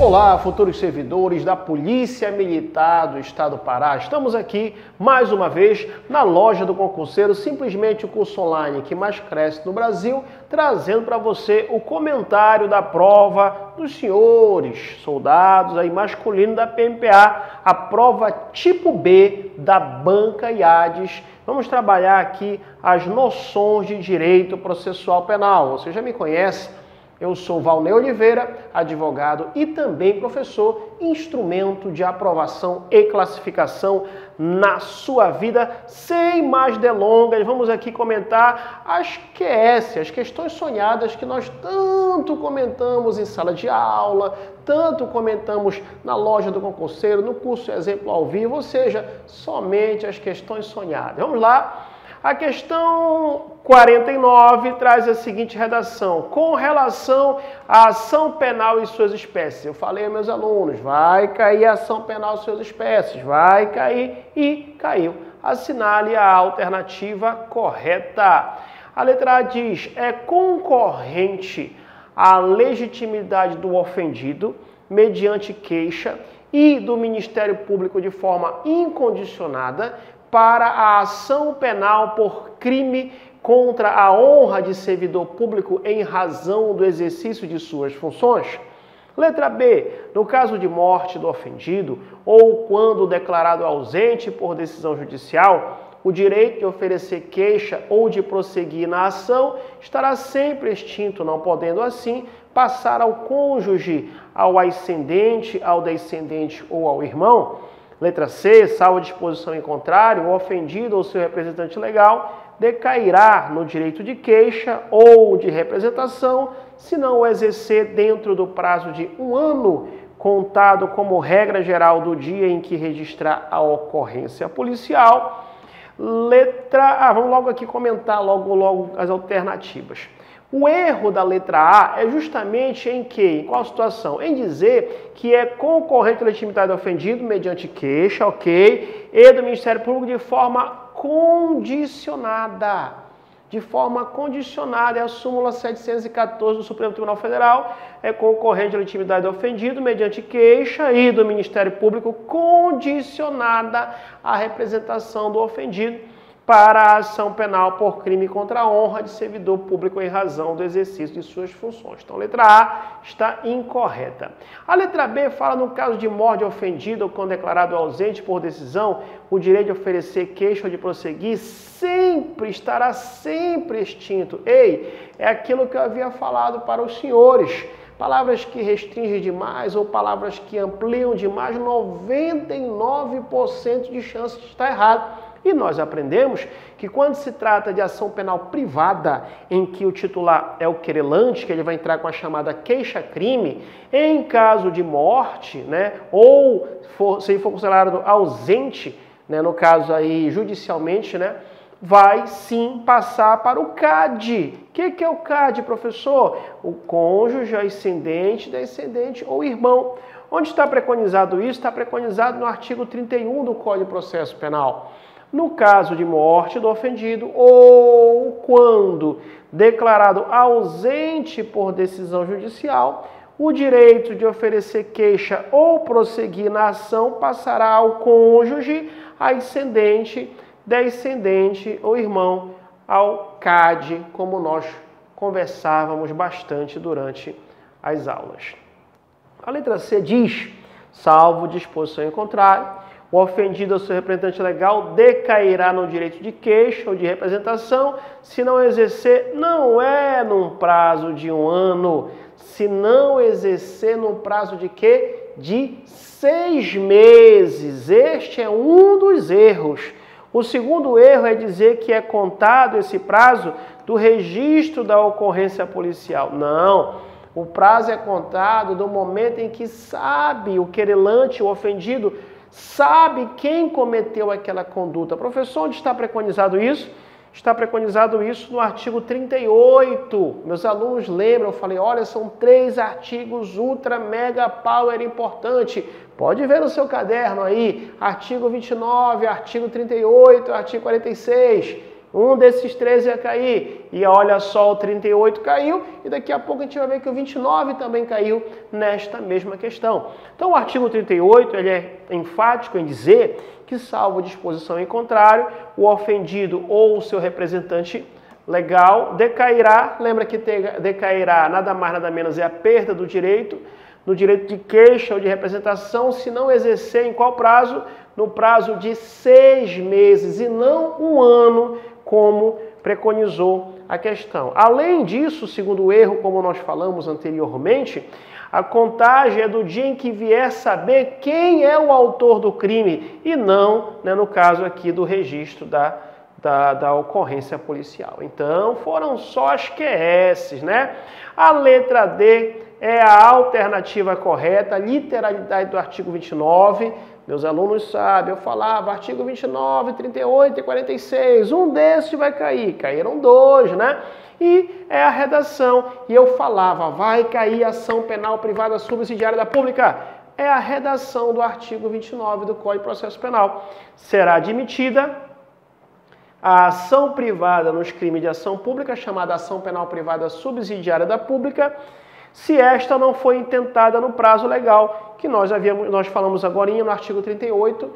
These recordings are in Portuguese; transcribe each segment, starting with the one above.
Olá, futuros servidores da Polícia Militar do Estado do Pará. Estamos aqui, mais uma vez, na loja do concurseiro, simplesmente o curso online que mais cresce no Brasil, trazendo para você o comentário da prova dos senhores soldados aí masculinos da PMPA, a prova tipo B da banca IADES. Vamos trabalhar aqui as noções de direito processual penal. Você já me conhece. Eu sou Valnei Oliveira, advogado e também professor, instrumento de aprovação e classificação na sua vida. Sem mais delongas, vamos aqui comentar as QS, as questões sonhadas que nós tanto comentamos em sala de aula, tanto comentamos na loja do concurseiro, no curso Exemplo ao Vivo, ou seja, somente as questões sonhadas. Vamos lá. A questão 49 traz a seguinte redação: com relação à ação penal e suas espécies. Eu falei aos meus alunos, vai cair a ação penal e suas espécies, vai cair e caiu. Assinale a alternativa correta. A letra A diz, é concorrente à legitimidade do ofendido mediante queixa e do Ministério Público de forma incondicionada para a ação penal por crime contra a honra de servidor público em razão do exercício de suas funções? Letra B, no caso de morte do ofendido ou quando declarado ausente por decisão judicial, o direito de oferecer queixa ou de prosseguir na ação estará sempre extinto, não podendo assim passar ao cônjuge, ao ascendente, ao descendente ou ao irmão. Letra C, salvo disposição em contrário, o ofendido ou seu representante legal decairá no direito de queixa ou de representação se não o exercer dentro do prazo de 1 ano, contado como regra geral do dia em que registrar a ocorrência policial. Letra A, vamos logo aqui comentar logo as alternativas. O erro da letra A é justamente em que? Em qual situação? Em dizer que é concorrente à legitimidade do ofendido mediante queixa, ok, e do Ministério Público de forma condicionada. De forma condicionada, é a súmula 714 do Supremo Tribunal Federal, é concorrente à legitimidade do ofendido mediante queixa e do Ministério Público condicionada à representação do ofendido para a ação penal por crime contra a honra de servidor público em razão do exercício de suas funções. Então, a letra A está incorreta. A letra B fala no caso de morte ofendido ou quando declarado ausente por decisão, o direito de oferecer queixa ou de prosseguir estará sempre extinto. Ei, é aquilo que eu havia falado para os senhores. Palavras que restringem demais ou palavras que ampliam demais, 99% de chance de estar errado. E nós aprendemos que quando se trata de ação penal privada, em que o titular é o querelante, que ele vai entrar com a chamada queixa-crime, em caso de morte, né, ou se ele for considerado ausente, né, no caso aí judicialmente, né, vai sim passar para o CAD. O que é o CAD, professor? O cônjuge, ascendente, descendente ou irmão. Onde está preconizado isso? Está preconizado no artigo 31 do Código de Processo Penal. No caso de morte do ofendido ou quando declarado ausente por decisão judicial, o direito de oferecer queixa ou prosseguir na ação passará ao cônjuge, ascendente, descendente ou irmão, ao CAD, como nós conversávamos bastante durante as aulas. A letra C diz, salvo disposição em contrário, o ofendido ou seu representante legal decairá no direito de queixa ou de representação se não exercer, não é num prazo de 1 ano, se não exercer num prazo de quê? De 6 meses. Este é um dos erros. O segundo erro é dizer que é contado esse prazo do registro da ocorrência policial. Não, o prazo é contado do momento em que sabe o querelante, o ofendido, sabe quem cometeu aquela conduta. Professor, onde está preconizado isso? Está preconizado isso no artigo 38. Meus alunos lembram, eu falei, olha, são 3 artigos ultra, mega, power importante. Pode ver no seu caderno aí, artigo 29, artigo 38, artigo 46. Um desses três ia cair. E olha só, o 38 caiu. E daqui a pouco a gente vai ver que o 29 também caiu nesta mesma questão. Então o artigo 38 ele é enfático em dizer que, salvo disposição em contrário, o ofendido ou o seu representante legal decairá. Lembra que decairá nada mais nada menos é a perda do direito, no direito de queixa ou de representação, se não exercer em qual prazo? No prazo de 6 meses e não 1 ano, como preconizou a questão. Além disso, segundo o erro, como nós falamos anteriormente, a contagem é do dia em que vier saber quem é o autor do crime e não, né, no caso aqui do registro da ocorrência policial. Então, foram só as QS, né? A letra D é a alternativa correta, a literalidade do artigo 29. Meus alunos sabem, eu falava artigo 29, 38 e 46. Um desses vai cair. Caíram 2, né? E é a redação. E eu falava, vai cair ação penal privada subsidiária da pública. É a redação do artigo 29 do Código de Processo Penal. Será admitida a ação privada nos crimes de ação pública, chamada ação penal privada subsidiária da pública, se esta não foi intentada no prazo legal, que nós falamos agora no artigo 38.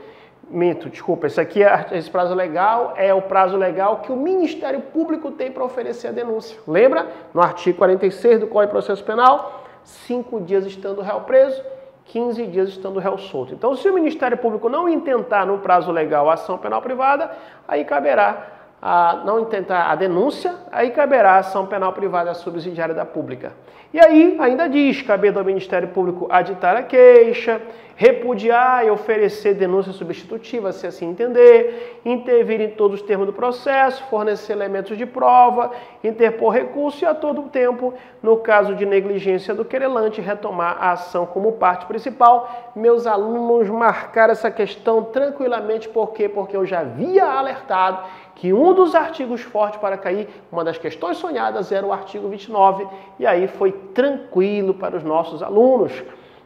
Desculpa, esse prazo legal é o prazo legal que o Ministério Público tem para oferecer a denúncia. Lembra? No artigo 46 do Código de Processo Penal, 5 dias estando o réu preso, 15 dias estando o réu solto. Então, se o Ministério Público não intentar no prazo legal a ação penal privada, aí caberá não intentar a denúncia, aí caberá a ação penal privada subsidiária da pública. E aí ainda diz, caber ao Ministério Público aditar a queixa, repudiar e oferecer denúncia substitutiva, se assim entender, intervir em todos os termos do processo, fornecer elementos de prova, interpor recurso e a todo tempo, no caso de negligência do querelante, retomar a ação como parte principal. Meus alunos marcaram essa questão tranquilamente, por quê? Porque eu já havia alertado que um dos artigos fortes para cair, uma das questões sonhadas, era o artigo 29, e aí foi tranquilo para os nossos alunos.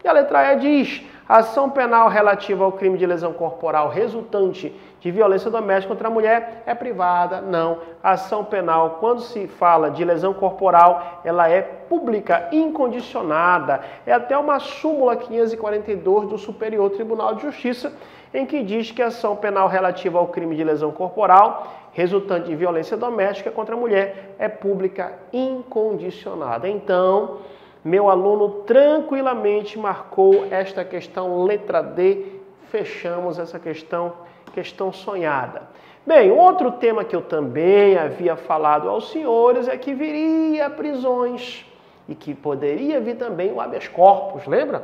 E a letra E diz, a ação penal relativa ao crime de lesão corporal resultante de violência doméstica contra a mulher é privada. Não, a ação penal, quando se fala de lesão corporal, ela é pública, incondicionada. É até uma súmula 542 do Superior Tribunal de Justiça, em que diz que a ação penal relativa ao crime de lesão corporal resultante de violência doméstica contra a mulher é pública, incondicionada. Então, meu aluno tranquilamente marcou esta questão, letra D, fechamos essa questão sonhada. Bem, outro tema que eu também havia falado aos senhores é que viria prisões e que poderia vir também o habeas corpus, lembra?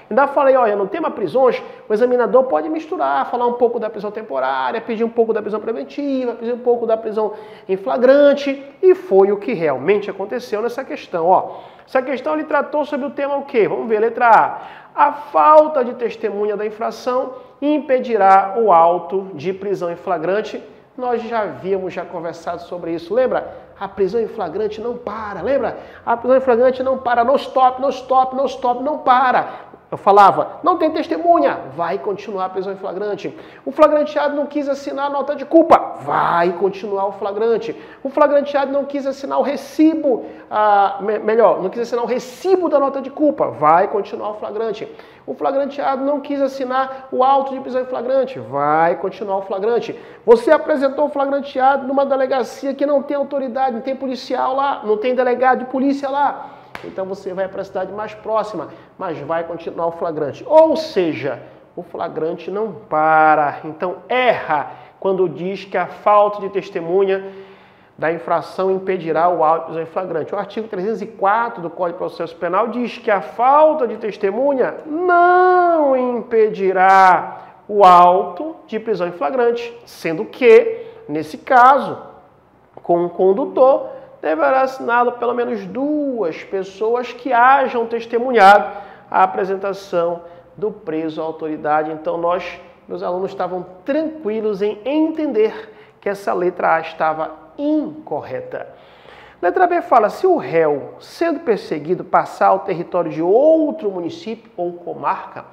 Ainda falei, olha, no tema prisões, o examinador pode misturar, falar um pouco da prisão temporária, pedir um pouco da prisão preventiva, pedir um pouco da prisão em flagrante, e foi o que realmente aconteceu nessa questão. Essa questão ele tratou sobre o tema o quê? Vamos ver, letra A. A falta de testemunha da infração impedirá o auto de prisão em flagrante. Nós já havíamos conversado sobre isso, lembra? A prisão em flagrante não para, lembra? A prisão em flagrante não para, não stop, não para. Eu falava, não tem testemunha, vai continuar a prisão em flagrante. O flagranteado não quis assinar a nota de culpa, vai continuar o flagrante. O flagranteado não quis assinar o recibo, não quis assinar o recibo da nota de culpa, vai continuar o flagrante. O flagranteado não quis assinar o auto de prisão em flagrante, vai continuar o flagrante. Você apresentou o flagranteado numa delegacia que não tem autoridade, não tem policial lá, não tem delegado de polícia lá. Então você vai para a cidade mais próxima, mas vai continuar o flagrante. Ou seja, o flagrante não para. Então erra quando diz que a falta de testemunha da infração impedirá o auto de prisão em flagrante. O artigo 304 do Código de Processo Penal diz que a falta de testemunha não impedirá o auto de prisão em flagrante, sendo que, nesse caso, com o condutor, deverá assiná-lo pelo menos 2 pessoas que hajam testemunhado a apresentação do preso à autoridade. Então meus alunos estavam tranquilos em entender que essa letra A estava incorreta. Letra B fala, se o réu, sendo perseguido, passar ao território de outro município ou comarca,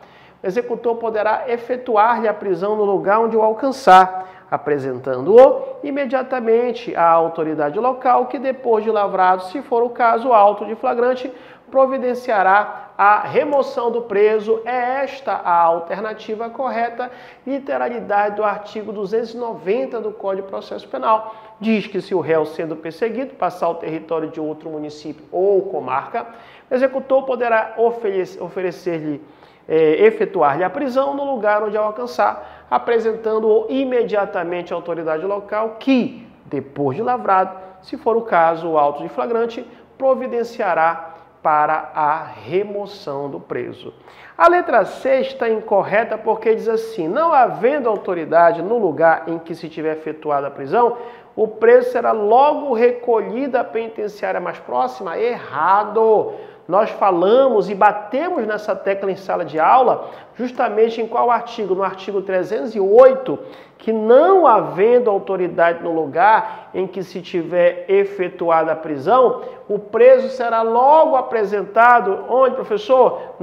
o executor poderá efetuar-lhe a prisão no lugar onde o alcançar, apresentando-o imediatamente à autoridade local, que depois de lavrado, se for o caso, auto de flagrante, providenciará a remoção do preso. É esta a alternativa correta, literalidade do artigo 290 do Código de Processo Penal. Diz que se o réu, sendo perseguido, passar o território de outro município ou comarca, o executor poderá oferecer-lhe, efetuar-lhe a prisão no lugar onde alcançar, apresentando-o imediatamente à autoridade local que, depois de lavrado, se for o caso, o auto de flagrante, providenciará para a remoção do preso. A letra C está incorreta porque diz assim: não havendo autoridade no lugar em que se tiver efetuada a prisão, o preso será logo recolhido à penitenciária mais próxima. Errado! Nós falamos e batemos nessa tecla em sala de aula, justamente em qual artigo? No artigo 308, que não havendo autoridade no lugar em que se tiver efetuada a prisão, o preso será logo apresentado, onde, professor?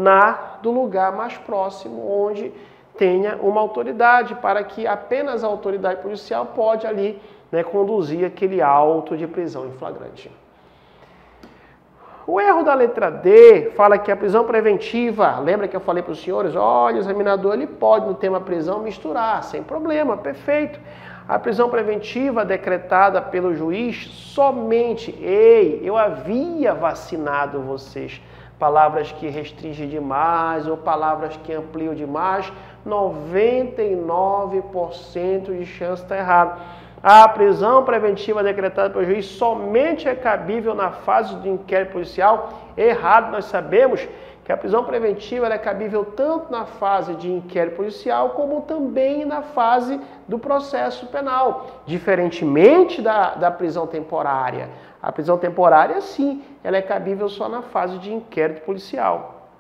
Do lugar mais próximo, onde tenha uma autoridade, para que apenas a autoridade policial pode ali, conduzir aquele auto de prisão em flagrante. O erro da letra D fala que a prisão preventiva, lembra que eu falei para os senhores, olha, o examinador ele pode no tema prisão misturar, sem problema, perfeito. A prisão preventiva decretada pelo juiz somente, eu havia vacinado vocês, palavras que restringem demais ou palavras que ampliam demais, 99% de chance de estar errado. A prisão preventiva decretada pelo juiz somente é cabível na fase do inquérito policial. Errado, nós sabemos que a prisão preventiva é cabível tanto na fase de inquérito policial como também na fase do processo penal, diferentemente da prisão temporária. A prisão temporária, sim, ela é cabível só na fase de inquérito policial.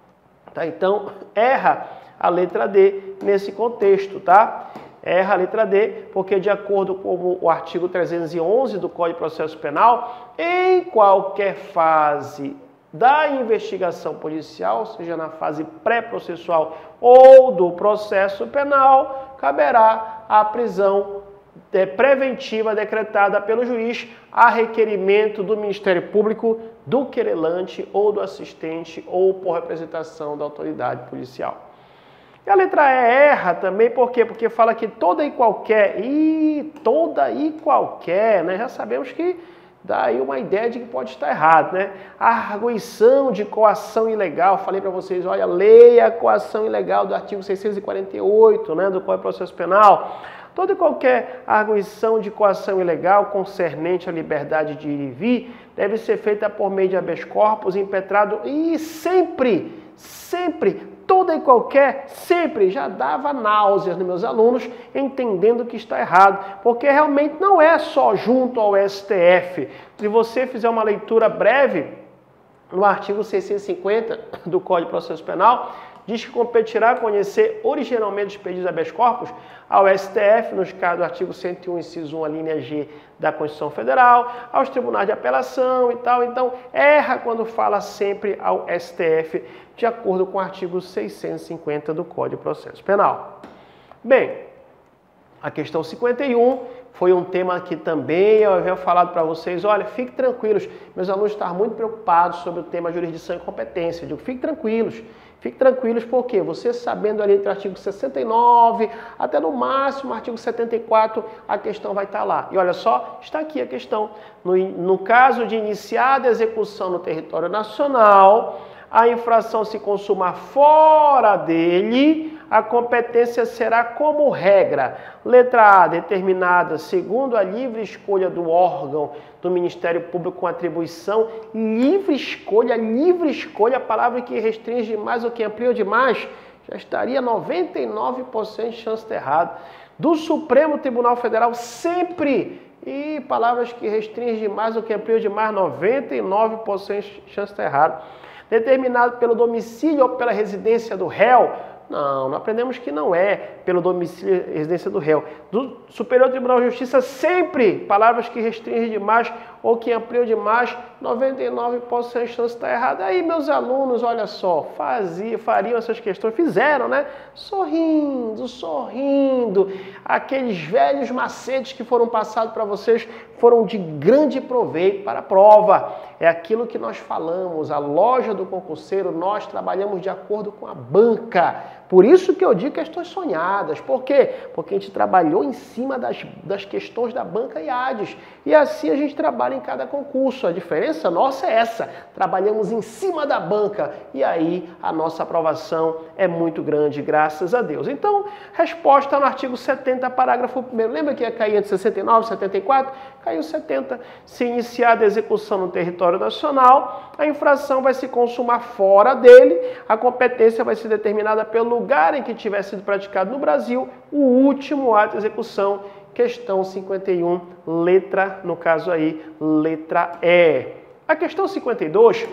Tá? Então, erra a letra D nesse contexto, tá? Erra a letra D, porque de acordo com o artigo 311 do Código de Processo Penal, em qualquer fase da investigação policial, seja na fase pré-processual ou do processo penal, caberá a prisão preventiva decretada pelo juiz a requerimento do Ministério Público, do querelante ou do assistente ou por representação da autoridade policial. E a letra E erra também, por quê? Porque fala que toda e qualquer, né? Já sabemos que dá aí uma ideia de que pode estar errado, né? A arguição de coação ilegal, falei para vocês, olha, leia a coação ilegal do artigo 648, né, do Código de Processo Penal. Toda e qualquer arguição de coação ilegal concernente à liberdade de ir e vir deve ser feita por meio de habeas corpus impetrado e sempre, toda e qualquer, sempre, já dava náuseas nos meus alunos, entendendo que está errado, porque realmente não é só junto ao STF. Se você fizer uma leitura breve, no artigo 650 do Código de Processo Penal, diz que competirá conhecer originalmente os pedidos de habeas corpus ao STF, nos casos do artigo 101, inciso 1, a linha G da Constituição Federal, aos tribunais de apelação e tal. Então, erra quando fala sempre ao STF, de acordo com o artigo 650 do Código de Processo Penal. Bem, a questão 51 foi um tema que também eu havia falado para vocês. Olha, fiquem tranquilos, meus alunos estavam muito preocupados sobre o tema jurisdição e competência. Eu digo, fiquem tranquilos, porque você sabendo ali entre o artigo 69 até no máximo o artigo 74, a questão vai estar lá. E olha só, está aqui a questão. No caso de iniciada execução no território nacional, a infração se consumar fora dele, a competência será como regra. Letra A, determinada segundo a livre escolha do órgão do Ministério Público com atribuição. Livre escolha, a palavra que restringe mais ou que amplia demais, já estaria 99% de chance de errado. Do Supremo Tribunal Federal, sempre. E palavras que restringem demais ou que ampliam demais, 99% de chance de errado. Determinado pelo domicílio ou pela residência do réu. Não aprendemos que não é pelo domicílio e residência do réu. Do Superior Tribunal de Justiça, sempre palavras que restringem demais ou que ampliou demais, 99% de chance de estar errado. Aí meus alunos, olha só, fariam essas questões, fizeram, né? Sorrindo, sorrindo. Aqueles velhos macetes que foram passados para vocês foram de grande proveito para a prova. É aquilo que nós falamos, a loja do concurseiro, nós trabalhamos de acordo com a banca. Por isso que eu digo questões sonhadas. Por quê? Porque a gente trabalhou em cima das questões da banca IADES. E assim a gente trabalha em cada concurso. A diferença nossa é essa. Trabalhamos em cima da banca. E aí a nossa aprovação é muito grande, graças a Deus. Então, resposta no artigo 70, parágrafo 1º. Lembra que ia cair entre 69 e 74? Caiu 70. Se iniciada a execução no território nacional, a infração vai se consumar fora dele, a competência vai ser determinada pelo lugar em que tiver sido praticado no Brasil o último ato de execução, questão 51, letra, no caso aí, letra E. A questão 52,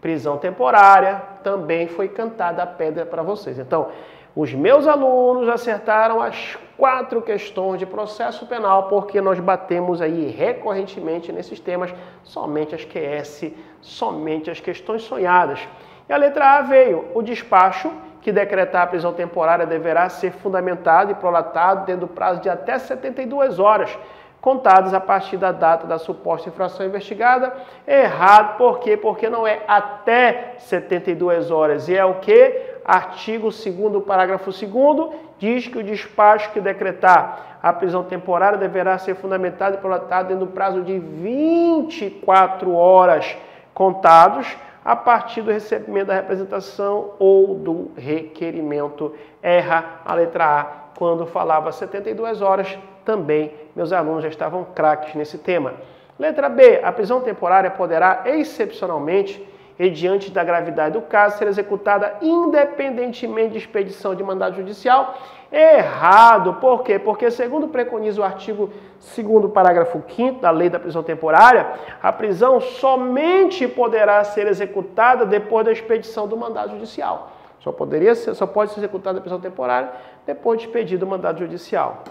prisão temporária, também foi cantada a pedra para vocês. Então, os meus alunos acertaram as 4 questões de processo penal, porque nós batemos aí recorrentemente nesses temas, somente as QS, somente as questões sonhadas. E a letra A veio, o despacho que decretar a prisão temporária deverá ser fundamentado e prolatado dentro do prazo de até 72 horas, contadas a partir da data da suposta infração investigada. Errado, por quê? Porque não é até 72 horas, e é o que? Artigo 2º, parágrafo 2º, diz que o despacho que decretar a prisão temporária deverá ser fundamentado e prolatado dentro do prazo de 24 horas, contados a partir do recebimento da representação ou do requerimento. Erra a letra A. Quando falava 72 horas, também meus alunos já estavam craques nesse tema. Letra B. A prisão temporária poderá, excepcionalmente, e diante da gravidade do caso, ser executada independentemente de expedição de mandado judicial. Errado. Por quê? Porque, segundo preconiza o artigo 2º, parágrafo 5º da Lei da Prisão Temporária, a prisão somente poderá ser executada depois da expedição do mandado judicial. Só pode ser executada a prisão temporária depois de expedido o mandado judicial.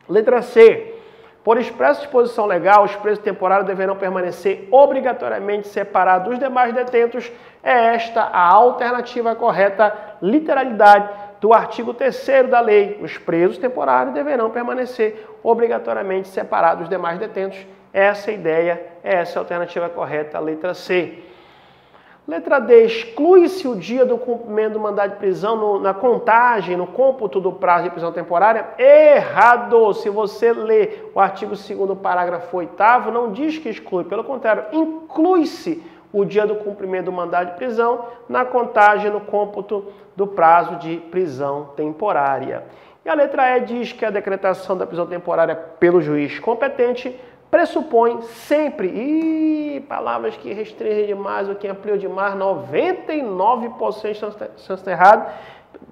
Letra C. Por expressa disposição legal, os presos temporários deverão permanecer obrigatoriamente separados dos demais detentos. É esta a alternativa correta, literalidade do artigo 3º da lei. Os presos temporários deverão permanecer obrigatoriamente separados dos demais detentos. Essa é a ideia, essa é a alternativa correta, letra C. Letra D, exclui-se o dia do cumprimento do mandado de prisão na contagem, no cômputo do prazo de prisão temporária. Errado! Se você ler o artigo 2º, parágrafo 8º, não diz que exclui, pelo contrário, inclui-se o dia do cumprimento do mandado de prisão na contagem, no cômputo do prazo de prisão temporária. E a letra E diz que a decretação da prisão temporária pelo juiz competente pressupõe sempre, palavras que restringem demais ou que ampliam demais, 99% de chance de errado,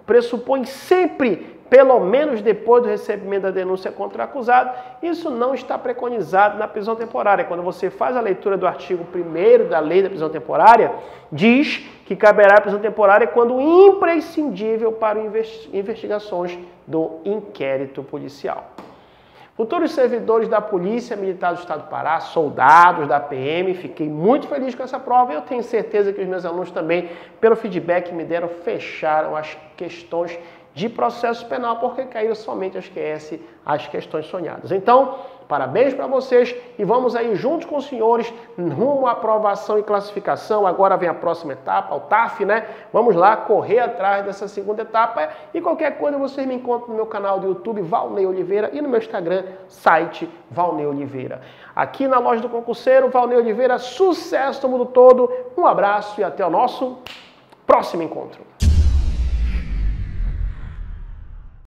pressupõe sempre, pelo menos depois do recebimento da denúncia contra o acusado. Isso não está preconizado na prisão temporária. Quando você faz a leitura do artigo 1º da Lei da Prisão Temporária, diz que caberá a prisão temporária quando imprescindível para investigações do inquérito policial. Futuros servidores da Polícia Militar do Estado do Pará, soldados da PM, fiquei muito feliz com essa prova e eu tenho certeza que os meus alunos também, pelo feedback que me deram, fecharam as questões de processo penal, porque caíram somente as questões sonhadas. Então, parabéns para vocês e vamos aí juntos com os senhores rumo à aprovação e classificação. Agora vem a próxima etapa, o TAF, né? Vamos lá correr atrás dessa segunda etapa e qualquer coisa vocês me encontram no meu canal do YouTube, Valnei Oliveira, e no meu Instagram, site Valnei Oliveira. Aqui na Loja do Concurseiro, Valnei Oliveira, sucesso no mundo todo. Um abraço e até o nosso próximo encontro.